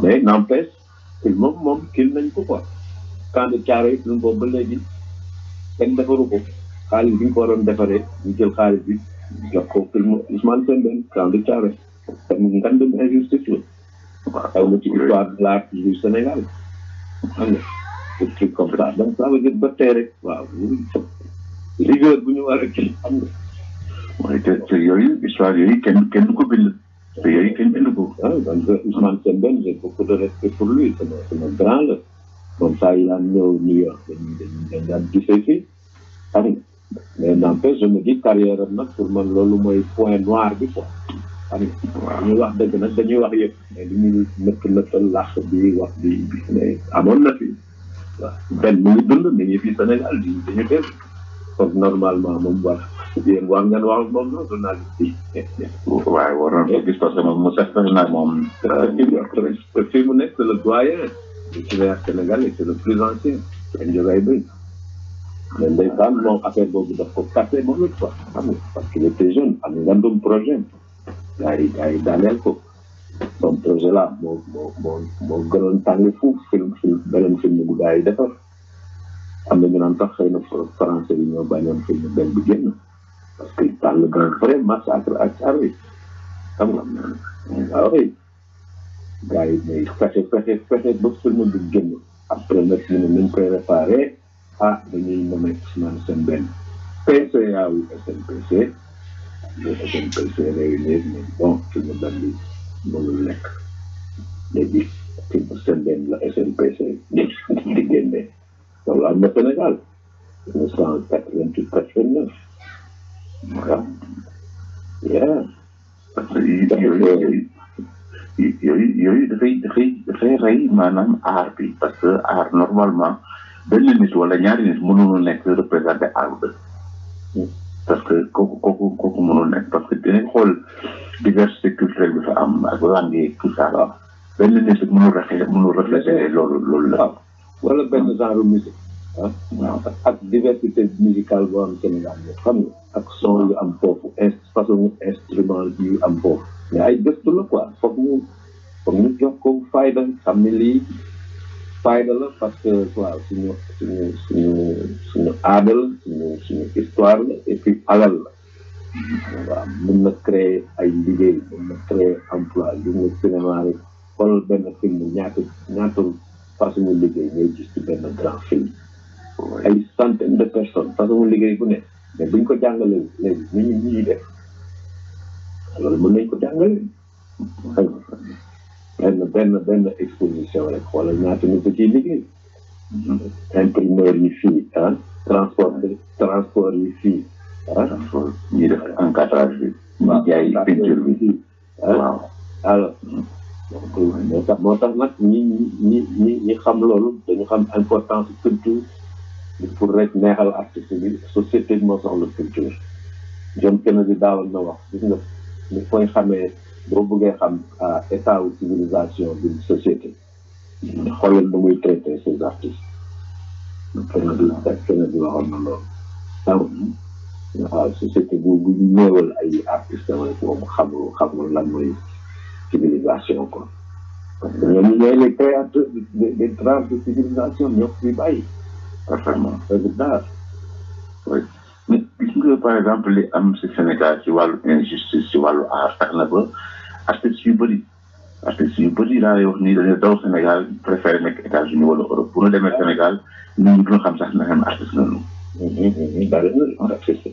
mais n'empêche que moom kil nañ ko quoi camp de Thiaroye film boobu ba léegi kenn defaru ko xaalis bi ñu ko waroon defaree ñu jël xaalis bi jox ko film Ousmane Sembène camp de Thiaroye tam ngandum injustice la xaw na ci histoire de l'art du Sénégal xam nga des trucs comme ça donc ça veut dire ba tey rek waaw rigueur bu ñu war a kii xam nga mooy te yooyu histoire yooyu kenn du ko bind te yooyu kenn bind ko donc Ousmane Sembène j'ai beaucoup de respect pour lui c'est un grand la comme ça il a ñëw New York dañ daan gisee fii xam nga mais n'empêche je me dis carrière am nag pour man loolu mooy point noir bi quoi xam nga ñuy wax dëgg nag dañuy wax yëpp mais li ñuy nëkkal làq bi wax bi mais amoon na fi waaw benn mu ngi dund mi ngi fi Sénégal dañu def comme normalement moom wax yéen war ngeen wax moom non journaliste yi waaye waroon ko gis parce que moom mu sax nag moom fii mu nekk c'est le doyen du cinéaste sénégalais c'est le plus ancien Ben Jogaay Bay mais ndeysaan moom affaire boobu daf ko capté moom it quoi xam nga parce qu'il était jeune am ngandum projet gars yi daaneel ko son projet là moo gënoon tàng fuuf film beneen film bu gars yi defar am na ñu naan sax xëy na français yi ñoo bañoon film benn bi génn parce que parle d'un vrai massacre à Thiaroye xam nga waaw gars yi mais fexe ba film bi génn après nag ñu ne nañ koy réparé dañuy nommé Ousmane Sembène PCA ou SNPC le SNPC réunir mais bon film benn bi mënul nekk léegi film Sembène la SNPC di Sénégal 1988-89 voilà yeah parce que yooyu dafay rey maanaam aar bi parce que aar normalement benn nit wala ñaari nit mënul nekk représenté aar bu dëkk parce que kooku mënul nekk parce que dinañ xool diversité culturelle bi fa am ak langue yi tout ça benn nit mënul refléter loolu la wala benn genre musique ak diversité musicale boo am Sénégal xam nga ak son yu am foofu façon instrument yu am foofu mais ay gëstu la quoi foog ñu jox ko fayda xam ne lii fayda la parce que waaw suñu aada la suñu histoire la et puis alal la waaw mën na créer ay liggéey mën na créer emploi li nga cinéma rek xool benn film ñaata façon liggéey ngay gis ci benn grand film ay centaine de personnes façon liggéey bu ne mais buñ ko jàngalee léegi ni ñuy def loolu mën nañ ko jàngale benn exposition rek wala ñaata nit a ciy liggéey imprimeur yi fii transport yi fii ñi def encadrage bi ñi jaay peinture bi fii waaw alors moo tax nag ñi xam loolu dañu xam importance culture pour rek neexal artiste bi société bi moo soxla culture John Kennedy daawoon na wax gis nga ni koy xamee boo bëggee xam état wu civilisation d'une société xoolal na muy traité ses artistes Kennedy waxoon na loolu waaw société bu néewal ay artistes rek moom xamul lan mooy civilisation quoi parce que ñooñu ñooy les créateurs des traces de civilisation ñoo ko fi bàyyi parfaitement résultat oui mais gis nga par exemple li am si Sénégal ci wàllu injustice ci wàllu aar tax na ba artistes yu bëri daa lay wax nii dañuy daw Sénégal préféré nekk États-Unis wala Europe bu ñu demee Sénégal nit ñi duñu xam sax na xam artiste lañu bari na artiste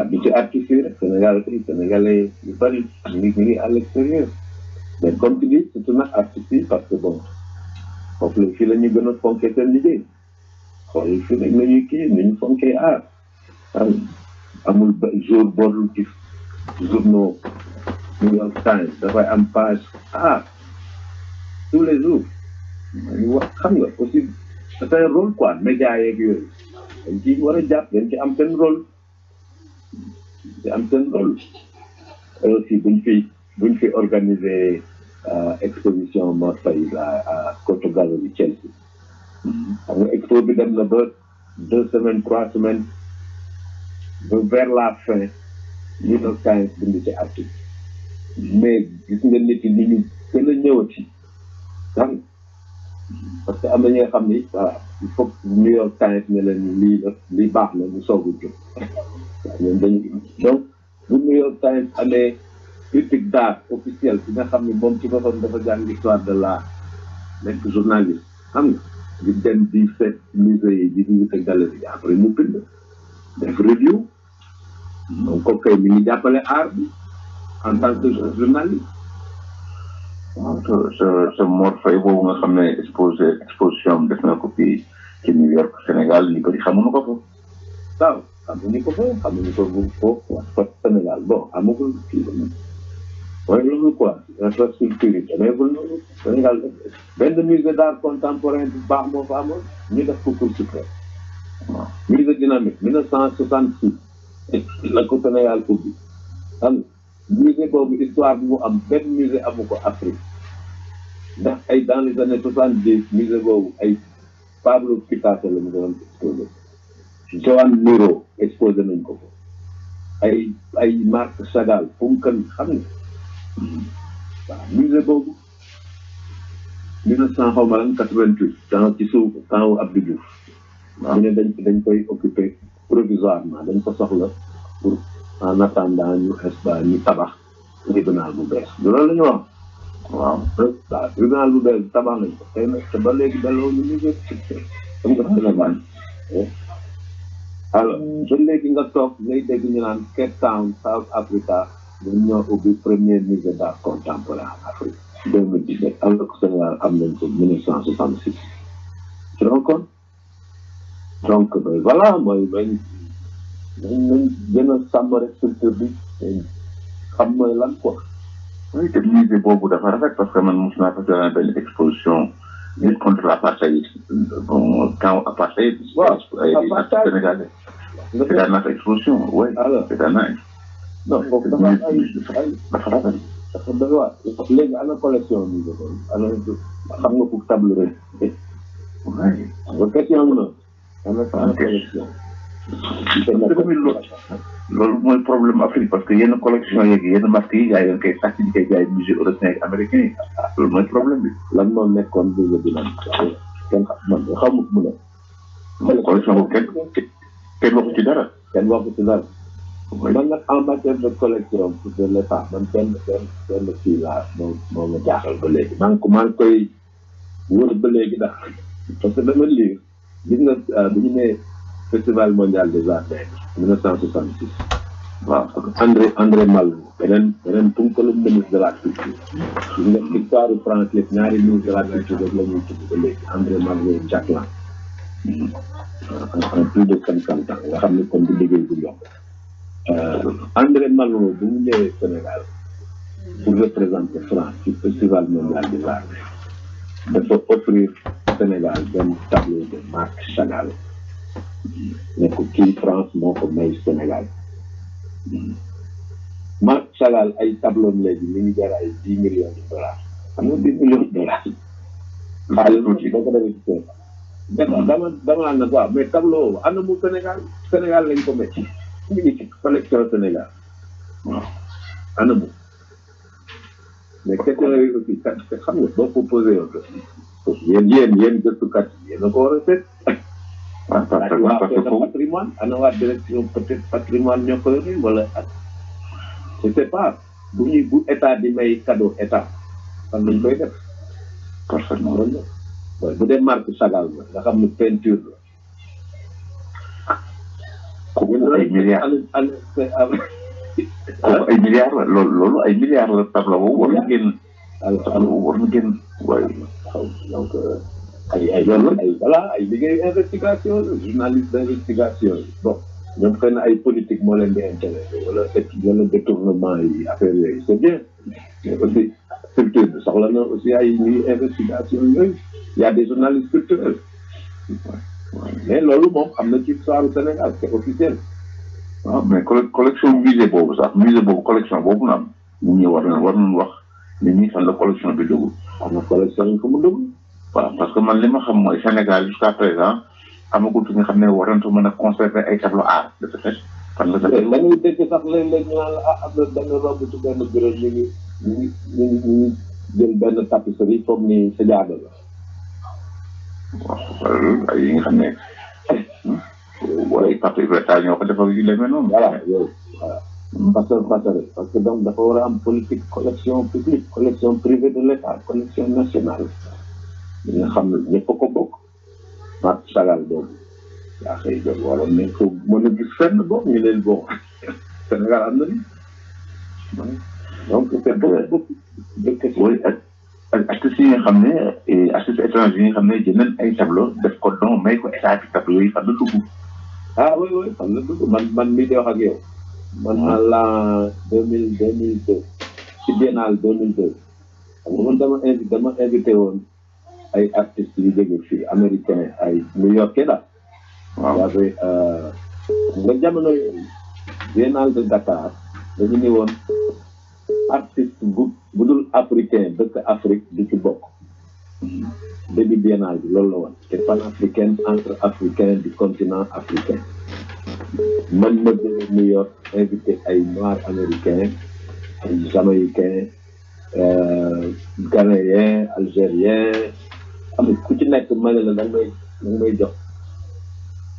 bi ci artiste yi rek Sénégalais yu bëri ñu ngi à l'extérieur mais comme tu dis surtout nag artistes yi parce que bon foofu la fii la ñu gën a fonkee seen liggéey xool fii rek la ñuy kii ni ñu fonkee aar amul jour boorlu ci journaux New York Times dafay am page tous les jours ñu wax xam nga aussi dafay rôle quoi média yeeg yooyu dañ ci war a jàpp dañ ci am seen rôle et aussi buñ fi organiser exposition Mor Faye à Coto Gallery Chelsea xam nga expo bi dem na ba 2 semaines 3 semaines ba vers la fin New York Times bind ci article mais gis nga nit yi ni ñu gën a ñëwati xam parce que am na ñi nga xam ni voilà il faut New York Times ne leen lii baax na ñu soog a jóg waaw ñoom dañu donc bu New York Times amee critique d'art officiel bi nga xam ne moom ci boppam dafa jàng histoire de l'art nekk journaliste xam nga di dem di seet musée yi di visiter galerie yi après mu bind def review donc kooku kay mi ngi jàppale art bi en tant que journaliste. waaw sa Mor Faye boobu nga xam ne exposition def na ko fii ci New York Sénégal ñu bëri xamuñu ko foofu. waaw xamuñu ko foofu Sénégal bon amagul kii mooy loolu quoi infrastructure yi demeegul noonu Sénégal benn musée d'art contemporain bu baax moo fa amoon ñu def ko Cour suprême waaw musée dynamique 1966 la ko Sénégal ubbi xam musée boobu histoire bi mu am benn musée amu ko Afrique ndax ay dans les années 70 musée boobu ay Pablo Picasso la mu doon exposé Joan Miro exposé nañ ko ko ay Marc Chagall Punkan xam nga waaw musée boobu 1988 temps ci suuf temps Abdou Diouf ñu ne dañ koy occupé provisoirement dañ ko soxla pour en attendant ñu tabax tribunal bu bees loolu la ñu wax waaw tribunal bu bees tabax nañ ko tey nag te ba léegi delloo ñu musée comme que Sénégal alors ba léegi nga toog ngay dégg ñu naan Cape Town South Africa ñun ñoo ubbi premier musée d'art contemporain en Afrique 2017 alors que Sénégal am nañ ko 1966 tu te rends compte donc voilà mooy nañ gën a sàmm rek culture bi xam mooy lan quoi. oui te musée boobu dafa rafet parce que man mos naa fa doon benn exposition lutte contre l'apartheid bon temps apartheid. waaw apartheid sénégalais. c'est dans notre exposition oui. alors c'est dans notre. non foofu dafa am ay dafa rafet. dafa doy waar léegi ana collection bi ana xam nga pour table rek. oui. nga question bi noonu. ana collection. loolu mooy problème Afrique parce que yenn collection yeeg yenn marques yi gars yi dañ koy sàcc di koy jaay musée européen ak américain yi loolu mooy problème bi. lan moo nekkoon musée bi nag kenn man xamut mu ne. collection boobu kenn waxu ci dara. kenn waxu ci dara. man nag en matière de collection pour de l'état man benn kii laa moo ma jaaxal ba léegi. maa ngi koy wër ba léegi ndax parce que dama lire gis nga bu ñu nee festival mondial des arts 1966. waaw André Malraux beneen punkalu ministre de la culture. gis nga histoire France yëpp ñaari ministre de la culture rek la ñuy tudd ba léegi André Malraux Jacques Lang. en plus de 50 ans nga xam ne kon du liggéey bu yomb. André Malraux bu mu ñëwee Sénégal pour représenter France ci festival mondial des arts dafa offrir Sénégal benn tableau de Marc Chagall ne ko kii France moo ko may Sénégal. Marc Chagall ay tableau léegi mi ngi jar ay 10 millions de dollars xam nga 10 millions de dollars xaalis tuuti boo ko defee ci Sénégal dama naan nag waaw mais tableau ana mu Sénégal lañ ko métti mi ngi ci collection Sénégal waaw ana mu mais question yooyu aussi xam nga boo ko posé yoon yéen gëstukat yéen a ko war a seet. parce que patrimoine ana waa direction peut-être patrimoine ñoo ko yore wala je sais pas bu état di may cadeau état fan lañ koy def. parfaitement loolu la bu dee Marc Chagall la nga xam ne peinture la. kooku ay milliards kooku ay milliards la loolu ay milliards la tableau boobu war na génn. war na génn waaye. donc ay voilà ay liggéeyu investigation journaliste d'investigation bon ñoom xëy na ay politique moo leen di intéressé wala détournement yi affaire yooyu c'est bien mais aussi culture bi soxla na aussi ay ñuy investigation yooyu y a des journalistes culturels mais loolu moom am na ci histoire du Sénégal c'est officiel. waaw mais collection musée boobu collection boobu na am nit ñi war nañu wax nit ñi fan la collection bi dugg. am na collection yi fu mu dugg. waaw parce que man li ma xam mooy Sénégal jusqu'à présent amagul fi nga xam ne war nañu mën a conserver ay tableau art de ce fait. fan la da ngay dégg sax léeg-léeg ñu naan la am na benn robe ci benn bureau ñu ngi jël benn tapisserie foog ni sajaada la. waaw ay yi nga xam ne wala ay parties vertes ñoo ko defal yu demee noonu. voilà yooyu voilà. parce que donc dafa war a am politique collection publique collection privée de l'État collection nationale. li nga xam ne ñëpp ko bokk. Marc Chagall boobu yaa xëy jot waroon nañ ko mën a gis fenn boobu ñu leen bokk Sénégal am na ni donc c'est beaucoup oui ak artistes yi nga xam ne artistes étrangers yi nga xam ne jël nañ ay tableau def ko don may ko état bi tableau yi fan la dugg. oui fan la dugg man mii di wax ak yow. man en l'an 2002 ci biennale 2002 xam nga man dama invité woon ay artistes yu jóge fii américain ay New Yorkais la. waaw nga jamono biennale de Dakar dañu ni woon artiste bu dul africain dëkk Afrique du ci bokk. début biennale bi loolu la woon te panafricaine entre africain du continent africain. man ma jóge New York invité ay noirs américains ay jamaïcains ghanéens algériens am ku ci nekk ma ne la da nga may jox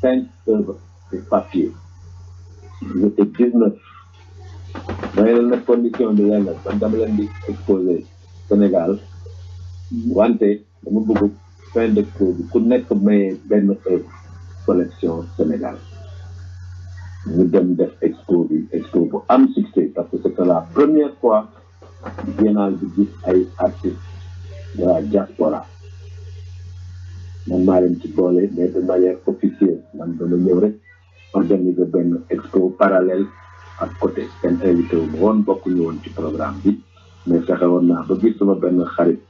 5 œuvres de papier. j'étais 19. may leen nag condition bi leen nag man dama leen di exposé Sénégal wante dama bëgg fin d'expo bi ku nekk may benn œuvre collection Sénégal. ñu dem def expo bu am succès parce que c'était la première fois biennale bi gis ay artistes de la diaspora man maa leen ci boole mais de manière officielle man dama ñëw rek organiser benn expo parallèle ak côté kenn invité wu ma woon bokkuñu woon ci programme bi mais fexe woon naa ba gis sama benn xarit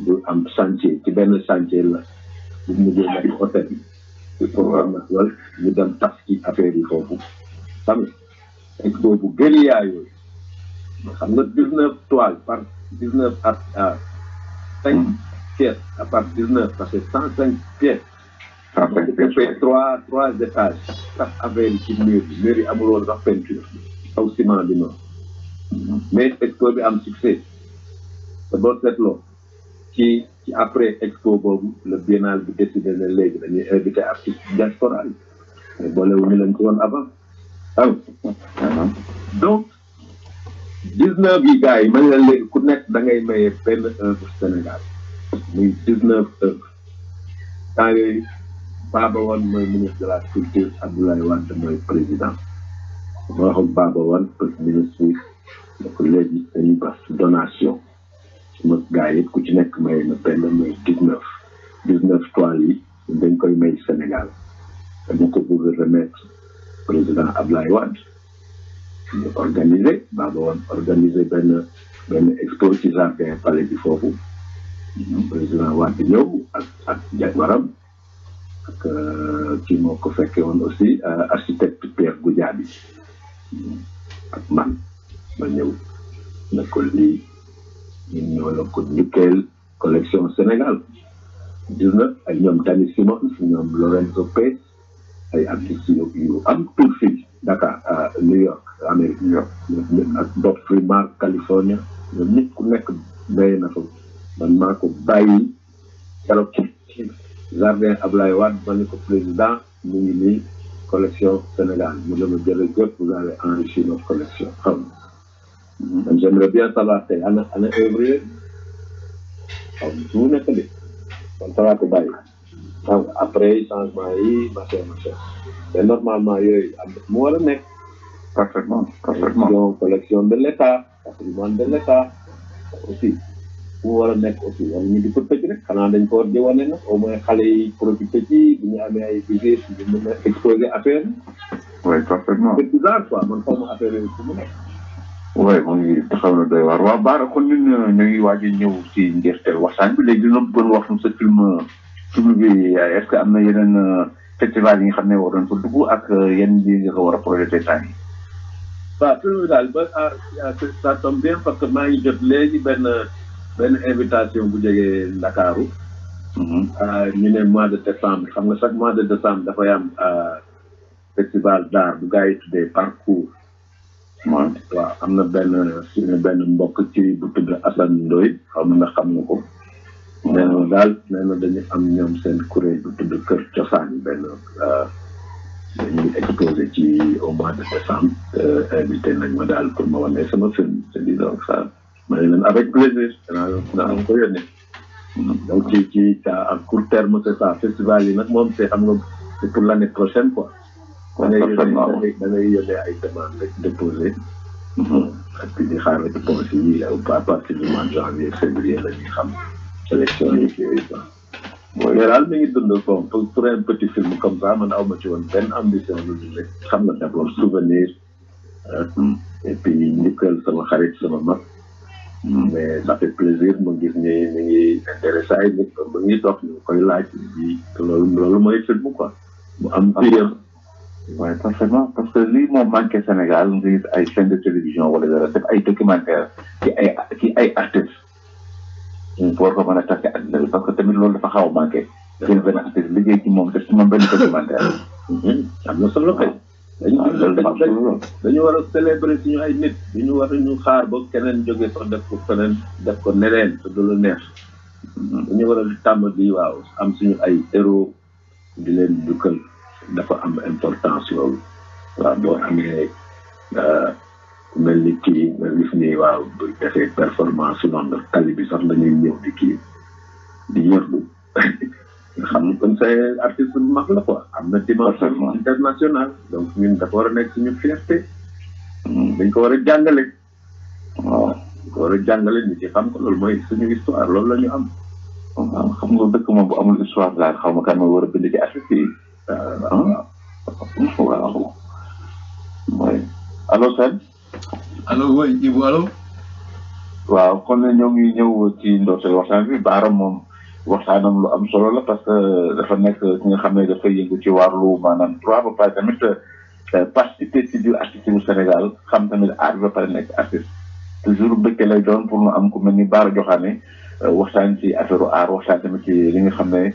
bu am chantier ci benn chantier la bu mujjee nekk hôtel bi programme na lool ñu dem tas ci affaire yi foofu xam nga expo bu guérilla yooyu xam nga 19 toiles par 19 à 5 pièces à part 19 ça fait 105 pièces. 105 pièces fait trois étages. 4 affaires ci mur bi mur yi amul woon sax peinture aw ciment bi noonu. mais expo bi am succès te boo seetloo ci après expo boobu le biennale bi décidé na léegi dañuy invité artistes diaspora yi mais boolewuñu leen ci woon avant donc 19 yi gars yi man la léegi ku nekk da ngay maye benn œuvre Sénégal muy 19 œuvres temps yooyu Baba Wane mooy ministre de la culture Abdoulaye Wade mooy président moo waxoon Baba Wane ministre bi donc léegi dañuy bas donation suma gars yi ku ci nekk may na benn mooy 19 toiles yi dañ koy may Sénégal dama ko bëgg remettre président Abdoulaye Wade ñu organisé Baba Wane organisé benn expo ci jardin palais bi foofu président Wade ñëw ak jabaram ak kii moo ko fekkee woon aussi architecte Pierre Goudiaby ak man ma ñëw na ko lii ñun ñoo la ko njukkeel collection Sénégal 19 ak ñoom Dani Simons ñoom Lorenzo Pes ay artistes yu am tur fii Dakar New York Amérique New York ak Bob Freeman California ñoom nit ku nekk béy na fa man maa ko bàyyi keroog ci jardin Ablaye Wade ma ne ko président mu ngi nii collection Sénégal mu dama jërëjëf vous avez enrichi notre collection xam nga j'aimerais bien savoir tey ana œuvre yooyu xaw ma su mu nekk de kon ça va ko bàyyi xam nga après changement yi machin mais normalement yooyu am mu war a nekk parfaitement collection de l'État patrimoine de l'État aussi mu war a nekk aussi wala ñu di ko tëj rek xanaa dañ ko war di wane nag au moins xale yi profité ci bu ñu amee ay budget ñu mën a exposer affaire yi. oui parfaitement. c'est bizarre quoi man xaw ma affaire yooyu fu mu nekk. oui mu ngi taxaw na doy waar waaw Bara kon ñun ñu ngi waaj a ñëw ci njeexteel waxtaan bi léegi dina bëggoon wax sa film bi est-ce que am na yeneen festival yi nga xam ne war nañ ko dugg ak yenn yi nga ko war a projeté temps yi. waaw film bi daal ba ça tombe bien parce que maa ngi jot léegi benn invitation bu jógee Ndakaaru ñu ne mois de décembre xam nga chaque mois de décembre dafay am festival d'art bu gars yi tuddee parcours waaw am na suñu benn mbokk ci bu tudd Assane Ndoye xam nga xam nga ko nee na daal nee na dañu am ñoom seen kuréel bu tudd Kër Cosaan dañuy exposé ci au mois de décembre invité nañ ma daal pour ma wane sama film c'est dit donc ça ma ne leen avec plaisir danaa ko yónnee donc ci à court terme c'est ça festival yi nag moom c'est xam nga c'est pour l'année prochaine quoi da ngay yónnee ay demande rek déposé et puis di xaar réponse yi à partir du mois de janvier février la ñuy xam sélection yi yooyu quoi mais daal mi ngi dund bon pour un petit film comme ça man aw ma ci woon benn ambition lu dul rek xam nga d'abord souvenir et puis njukkal sama xarit sama mag mais ça fait plaisir mu gis ni mi ngi intéressé ay nit ba ngi dox ñu koy laaj bi loolu mooy film quoi mu am période. oui parfaitement parce que lii moo manqué Sénégal nga gis ay chaîne de télévision wala dara def ay documentaire ci ay artistes pour ko mën a tase àddina bi parce que tamit loolu dafa xaw a manqué seen benn artiste liggéey ci moom def ci moom benn documentaire am na solo kay dañu war a célébrer suñu ay nit dañu war a ñu xaar ba keneen jóge fa def ko feneen def ko neneen te du lu neex dañu war a tàmm di waaw am suñu ay héros di leen dukkal dafa am importance loolu waaw boo amee mel ni kii nga gis ni waaw bu defee performance su noonu tali bi sax dañuy ñëw di kii di yërlu nga xam ni comme c'est artiste bu mag la quoi am na dimension internationale donc ñun dafa war a nekk suñu fierté dañ ko war a jàngale waaw dañ ko war a jàngale ñu ci xam ko loolu mooy suñu histoire loolu la ñu am xam nga dëkk moom bu amul histoire daal xaw ma kan mooy war a bind ci artiste yi. waaw mooy allo Sène. allo oui Ibou allo. waaw kon ñoo ngi ñëw ci ndorteel waxtaan bi Bara moom waxtaanam lu am solo la parce que dafa nekk ki nga xam ne dafa yëngu ci wàllu maanaam droit ba pare tamit participer ci biir artiste bu Sénégal xam tamit art ba pare nekk artiste toujours bëgg lay doon pour mu am ku mel ni Bara Diokhane waxtaan ci affaire art waxtaan tamit ci li nga xam ne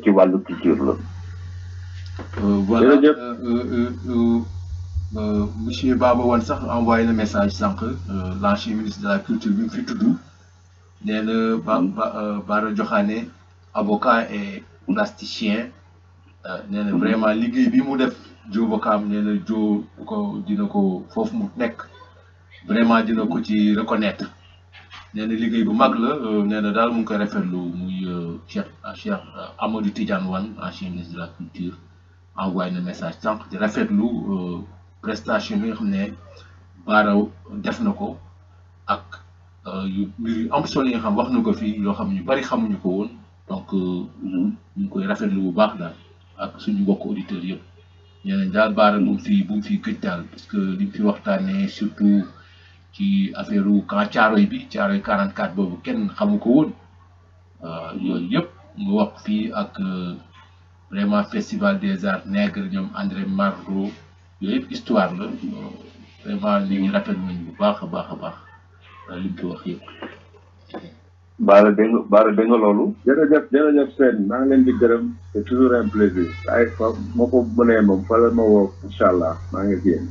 ci wàllu culture la. voilà monsieur Baba Wane sax envoyé na message sànq l'ancien ministre de la culture bi mu fi tudd nee na Bara Diokhane avocat et plasticien nee na vraiment liggéey bi mu def Joe Bokam nee na Joe ko dina ko foofu mu nekk vraiment dina ko ci reconnaître nee na liggéey bu mag la nee na daal mu ngi koy rafetlu muy Cheikh Amadou Tidiane Wane ancien ministre de la culture envoyé na message sànq di rafetlu prestation bi nga xam ne Bara def na ko ak mbir yu am solo yi nga xam wax na ko fii yoo xam ñu bari xamuñu ko woon donc ñu ngi koy rafetlu bu baax daal ak suñu mbokk auditeurs yëpp ñeneen daal Bara bu mu fi gëj daal parce que li mu fi waxtaanee surtout ci affaire camp Thiaroye bi Thiaroye 44 boobu kenn xamu ko woon yooyu yëpp mu wax fii ak vraiment festival des arts nègres ñoom André Marro yooyu yëpp histoire la vraiment li ñu rafetlu nañu bu baax a baax li mu fi wax yëpp. Bara dégg nga loolu. jërëjëf Sène maa ngi leen di gërëm c'est toujours un plaisir ay fa moo ko mënee moom fa la ma woo incha allah maa ngi génn.